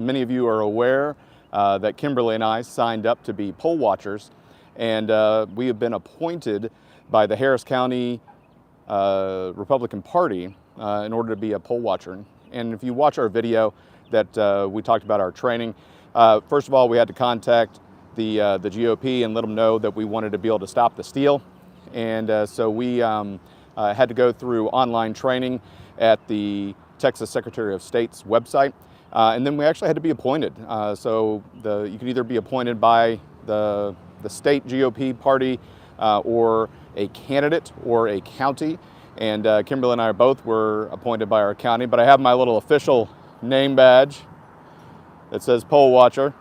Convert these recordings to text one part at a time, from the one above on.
Many of you are aware that Kimberly and I signed up to be poll watchers, and we have been appointed by the Harris County Republican Party in order to be a poll watcher. And if you watch our video that we talked about our training, first of all, we had to contact the GOP and let them know that we wanted to be able to stop the steal. And so we had to go through online training at the Texas Secretary of State's website. And then we actually had to be appointed. So you could either be appointed by the state GOP party or a candidate or a county. And Kimberly and I both were appointed by our county, but I have my little official name badge that says poll watcher.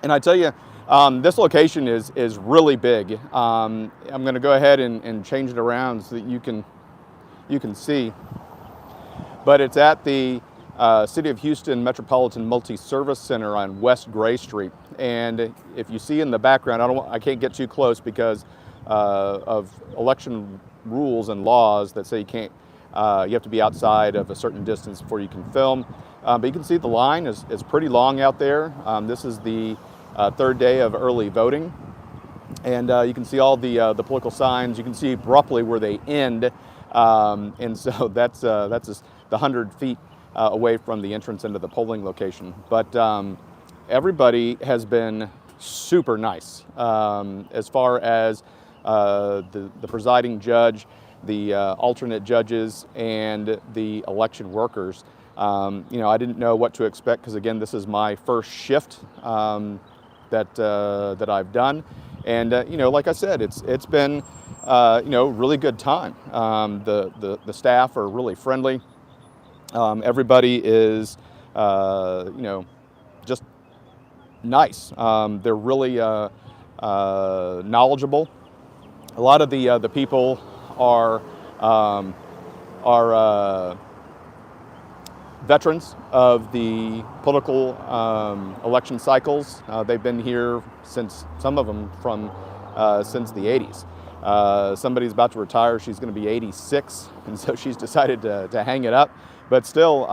And I tell you, this location is really big. I'm going to go ahead and change it around so that you can see. But it's at the City of Houston Metropolitan Multi-Service Center on West Gray Street. And if you see in the background, I can't get too close because of election rules and laws that say you have to be outside of a certain distance before you can film. But you can see the line is pretty long out there. This is the third day of early voting. And you can see all the political signs. You can see abruptly where they end. And so that's just the 100 feet away from the entrance into the polling location. But everybody has been super nice as far as the presiding judge, the alternate judges, and the election workers. I didn't know what to expect because, again, this is my first shift that I've done. And, like I said, it's been, really good time. The staff are really friendly. Everybody is, just nice. They're really knowledgeable. A lot of the people are veterans of the political election cycles. They've been here some of them since the 80s. Somebody's about to retire. She's going to be 86, and so she's decided to hang it up. But still,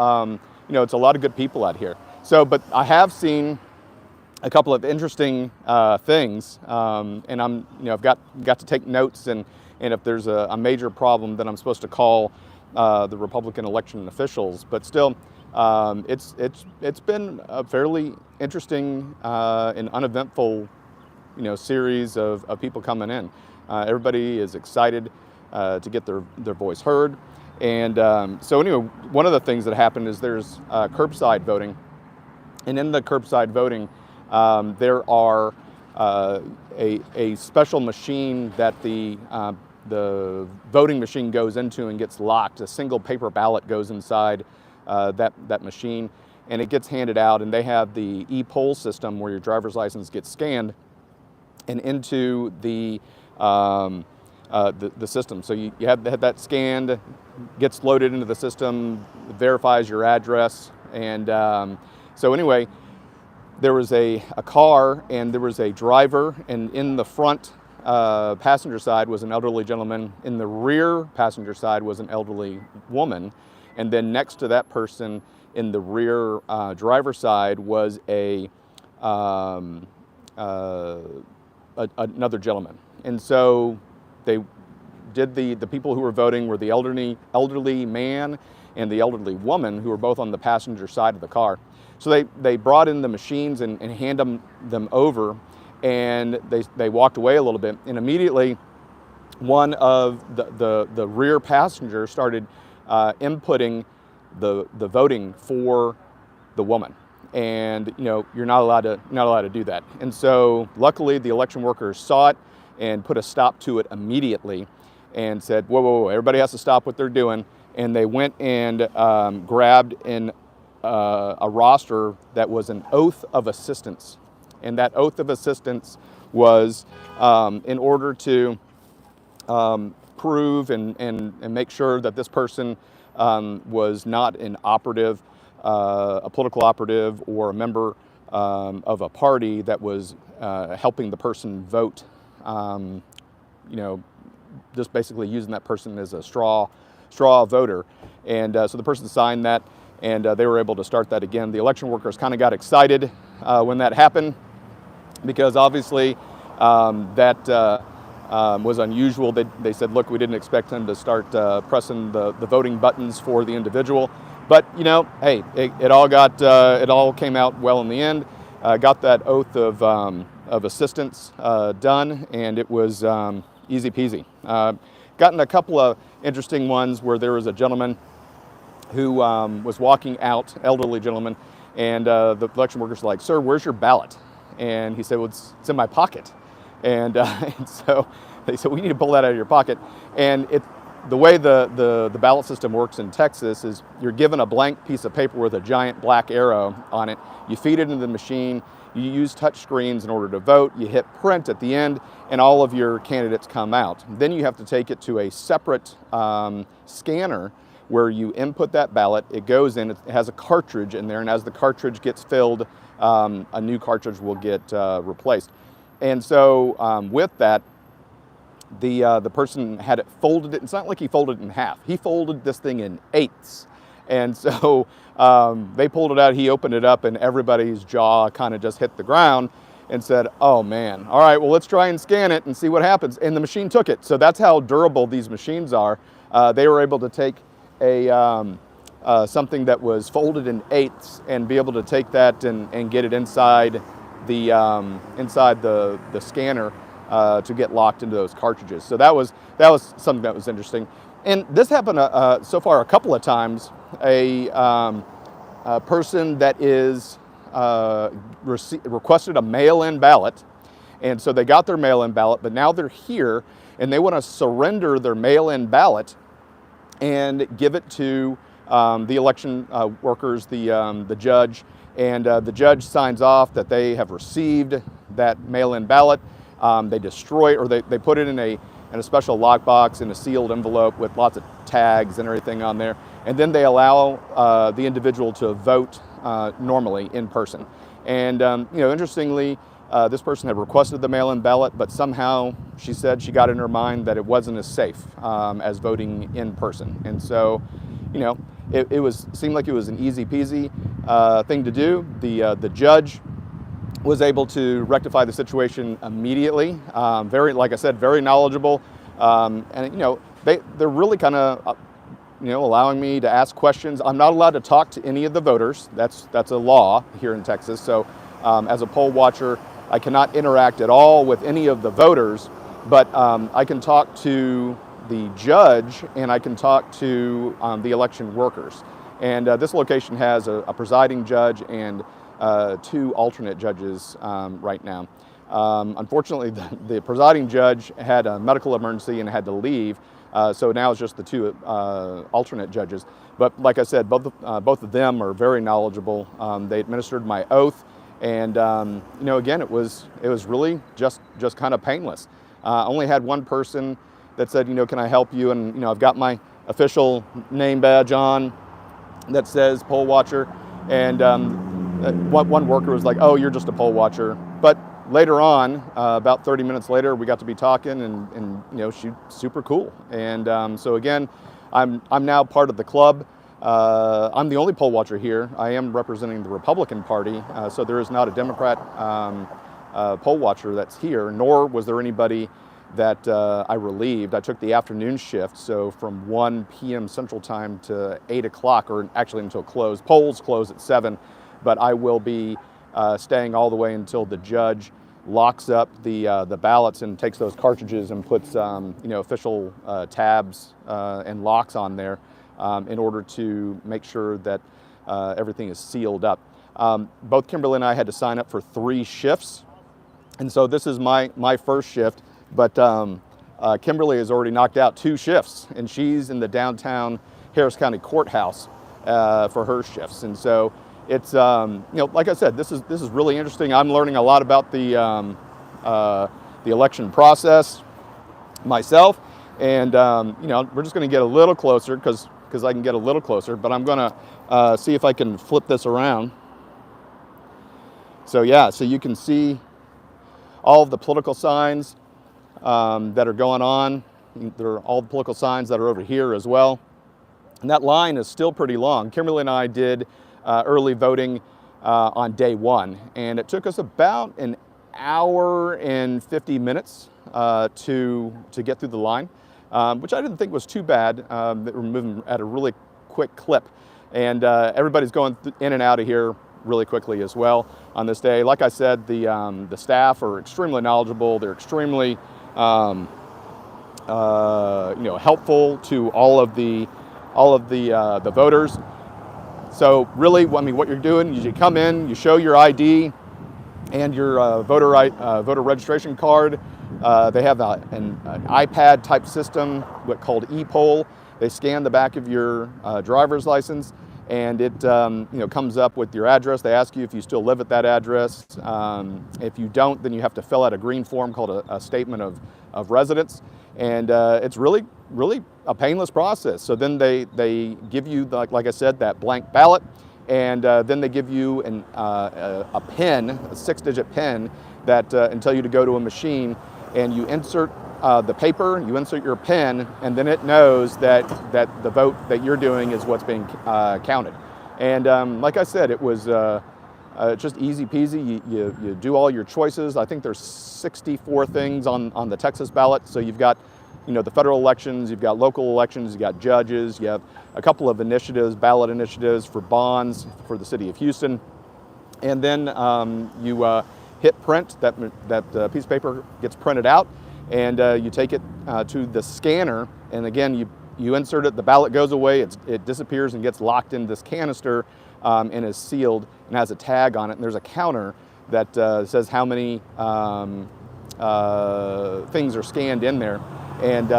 it's a lot of good people out here. But I have seen a couple of interesting things, and I've got to take notes. And if there's a major problem, then I'm supposed to call the Republican election officials. But still, it's been a fairly interesting and uneventful, series of people coming in. Everybody is excited to get their voice heard. And so anyway, one of the things that happened is there's curbside voting. And in the curbside voting, there are a special machine that the voting machine goes into and gets locked. A single paper ballot goes inside that machine, and it gets handed out. And they have the e-poll system where your driver's license gets scanned and into the system. So you have that scanned, gets loaded into the system, verifies your address. And so anyway, there was a car and there was a driver, and in the front passenger side was an elderly gentleman. In the rear passenger side was an elderly woman. And then next to that person in the rear driver's side was another gentleman. And so they did the people who were voting were the elderly man and the elderly woman, who were both on the passenger side of the car. So they brought in the machines and handed them over, and they walked away a little bit. And immediately, one of the rear passengers started inputting the voting for the woman. And you're not allowed to do that. And so luckily, the election workers saw it and put a stop to it immediately, and said, whoa, everybody has to stop what they're doing. And they went and grabbed a roster that was an oath of assistance. And that oath of assistance was in order to prove and make sure that this person was not an operative, a political operative, or a member of a party that was helping the person vote, just basically using that person as a straw voter. And so the person signed that, and they were able to start that again. The election workers kind of got excited when that happened, because obviously that was unusual. They said, look, we didn't expect them to start pressing the voting buttons for the individual. But, you know, hey, it all came out well in the end. Got that oath of assistance done, and it was easy peasy. Gotten a couple of interesting ones where there was a gentleman who was walking out, elderly gentleman, and the election workers were like, sir, where's your ballot? And he said, well, it's in my pocket. And so they said, we need to pull that out of your pocket. And the way the ballot system works in Texas is you're given a blank piece of paper with a giant black arrow on it. You feed it into the machine. You use touch screens in order to vote. You hit print at the end, and all of your candidates come out. Then you have to take it to a separate scanner where you input that ballot. It goes in. It has a cartridge in there, and as the cartridge gets filled, a new cartridge will get replaced. And so with that, the person had it folded. It's not like he folded it in half. He folded this thing in eighths. And so they pulled it out, he opened it up, and everybody's jaw kind of just hit the ground and said, oh man, all right, well, let's try and scan it and see what happens. And the machine took it. So that's how durable these machines are. They were able to take something that was folded in eighths and be able to take that and get it inside the scanner to get locked into those cartridges. So that was something that was interesting. And this happened so far a couple of times. A person that is requested a mail-in ballot, and so they got their mail-in ballot, but now they're here and they want to surrender their mail-in ballot and give it to the election workers, the judge, and the judge signs off that they have received that mail-in ballot. They destroy it, or they put it in a special lockbox in a sealed envelope with lots of tags and everything on there. And then they allow the individual to vote normally in person. And interestingly, this person had requested the mail-in ballot, but somehow she said she got in her mind that it wasn't as safe as voting in person. And so, it seemed like it was an easy peasy thing to do. The judge was able to rectify the situation immediately. Like I said, very knowledgeable, and they're really kind of allowing me to ask questions. I'm not allowed to talk to any of the voters. That's a law here in Texas. So as a poll watcher, I cannot interact at all with any of the voters, but I can talk to the judge and I can talk to the election workers. And this location has a presiding judge and 2 alternate judges right now. Unfortunately, the presiding judge had a medical emergency and had to leave, so now it's just the 2 alternate judges. But like I said, both of them are very knowledgeable. They administered my oath, and again, it was really just kind of painless. I only had one person that said, can I help you? And I've got my official name badge on that says poll watcher, and one worker was like, oh, you're just a poll watcher. But later on, about 30 minutes later, we got to be talking, and she's super cool. And so again, I'm now part of the club. I'm the only poll watcher here. I am representing the Republican Party, so there is not a Democrat poll watcher that's here, nor was there anybody that I relieved. I took the afternoon shift, so from 1 p.m. Central Time to 8 o'clock, or actually until close. Polls close at 7. But I will be staying all the way until the judge locks up the ballots and takes those cartridges and puts official tabs and locks on there in order to make sure that everything is sealed up. Both Kimberly and I had to sign up for 3 shifts, and so this is my first shift. But Kimberly has already knocked out 2 shifts, and she's in the downtown Harris County Courthouse for her shifts, and so. It's like I said, this is really interesting. I'm learning a lot about the election process myself, and we're just going to get a little closer because I can get a little closer. But I'm going to see if I can flip this around. So yeah, so you can see all of the political signs that are going on. There are all the political signs that are over here as well. And that line is still pretty long. Kimberly and I did early voting on day one, and it took us about an hour and 50 minutes to get through the line, which I didn't think was too bad. They were moving at a really quick clip, and everybody's going in and out of here really quickly as well on this day. Like I said, the staff are extremely knowledgeable. They're extremely helpful to all of the voters. So really, I mean, what you're doing is you come in, you show your ID and your voter registration card. They have an iPad type system, called e-poll. They scan the back of your driver's license, and it comes up with your address. They ask you if you still live at that address. If you don't, then you have to fill out a green form called a statement of residence. And it's really a painless process. So then they give you, like I said, that blank ballot, and then they give you a PIN, a 6-digit PIN that tell you to go to a machine, and you insert the paper, you insert your PIN, and then it knows that the vote that you're doing is what's being counted. And like I said, it was just easy peasy. You do all your choices. I think there's 64 things on the Texas ballot. So you've got, the federal elections, you've got local elections, you've got judges, you have a couple of initiatives, ballot initiatives for bonds for the city of Houston. And then you hit print, that piece of paper gets printed out, and you take it to the scanner. And again, you insert it, the ballot goes away, it disappears and gets locked in this canister and is sealed and has a tag on it. And there's a counter that says how many things are scanned in there. And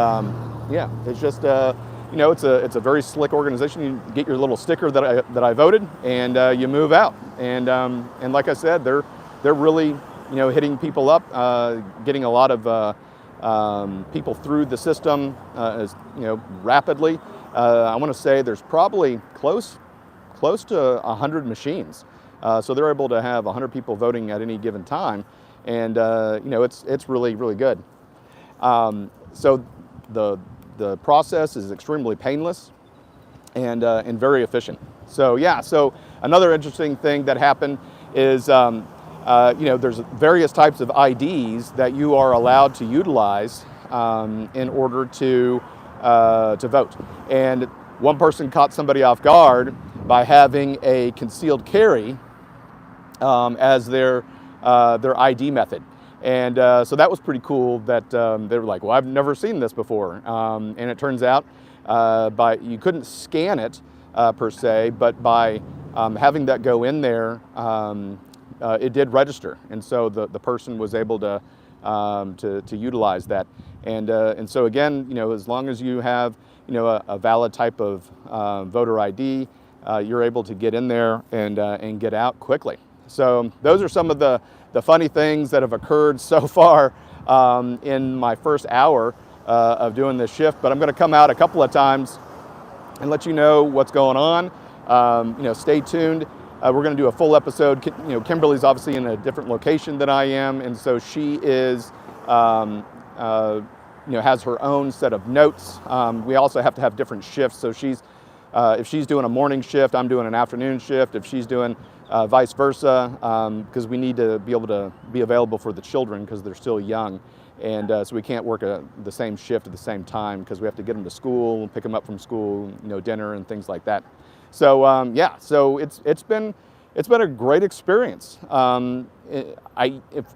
yeah, it's just it's a very slick organization. You get your little sticker that I voted, and you move out. And like I said, they're really hitting people up, getting a lot of people through the system rapidly. I want to say there's probably close to 100 machines, so they're able to have 100 people voting at any given time, and it's really good. So the process is extremely painless and very efficient. So yeah, so another interesting thing that happened is there's various types of IDs that you are allowed to utilize in order to vote. And one person caught somebody off guard by having a concealed carry as their ID method. And so that was pretty cool that they were like, well, I've never seen this before. And it turns out you couldn't scan it per se, but by having that go in there, it did register. And so the person was able to utilize that. And so again, as long as you have, a valid type of voter ID, you're able to get in there and get out quickly. So those are some of the funny things that have occurred so far in my first hour of doing this shift. But I'm going to come out a couple of times and let you know what's going on. Stay tuned. We're going to do a full episode. Kimberly's obviously in a different location than I am, and so she is, has her own set of notes. We also have to have different shifts. So if she's doing a morning shift, I'm doing an afternoon shift. If she's doing vice versa, because we need to be able to be available for the children because they're still young, and so we can't work the same shift at the same time because we have to get them to school, pick them up from school, dinner and things like that. So yeah, so it's been a great experience. In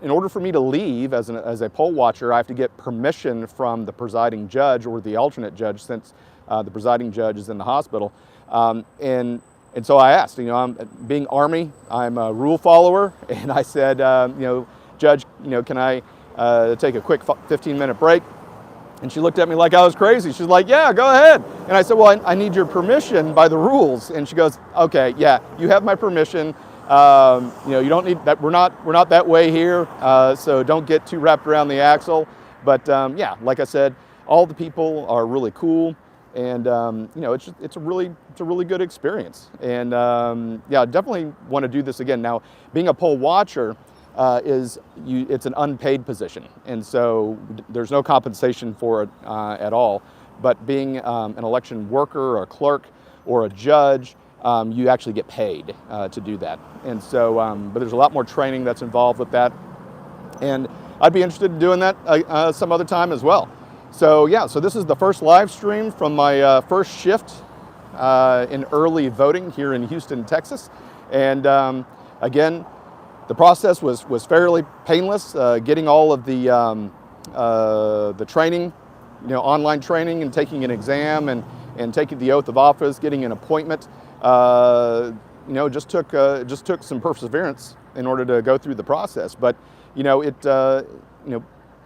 order for me to leave as a poll watcher, I have to get permission from the presiding judge or the alternate judge, since the presiding judge is in the hospital. And so I asked, I'm being Army, I'm a rule follower, and I said, Judge, can I take a quick 15-minute break? And she looked at me like I was crazy. She's like, yeah, go ahead. And I said, well, I need your permission by the rules. And she goes, okay, yeah, you have my permission. You don't need that. We're not that way here. So don't get too wrapped around the axle. But yeah, like I said, all the people are really cool. And it's a really good experience. And yeah, I definitely want to do this again. Now, being a poll watcher, it's an unpaid position, and so there's no compensation for it at all. But being an election worker or a clerk, or a judge, you actually get paid to do that. And so, but there's a lot more training that's involved with that. And I'd be interested in doing that some other time as well. So yeah, so this is the first live stream from my first shift in early voting here in Houston, Texas. And again, the process was fairly painless, getting all of the training, online training and taking an exam and taking the oath of office, getting an appointment. Just took some perseverance in order to go through the process. But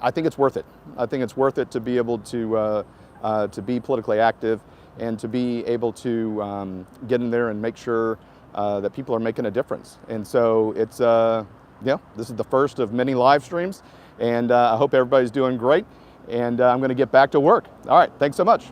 I think it's worth it. I think it's worth it to be able to be politically active and to be able to get in there and make sure that people are making a difference. And so it's this is the first of many live streams, and I hope everybody's doing great. And I'm going to get back to work. All right, thanks so much.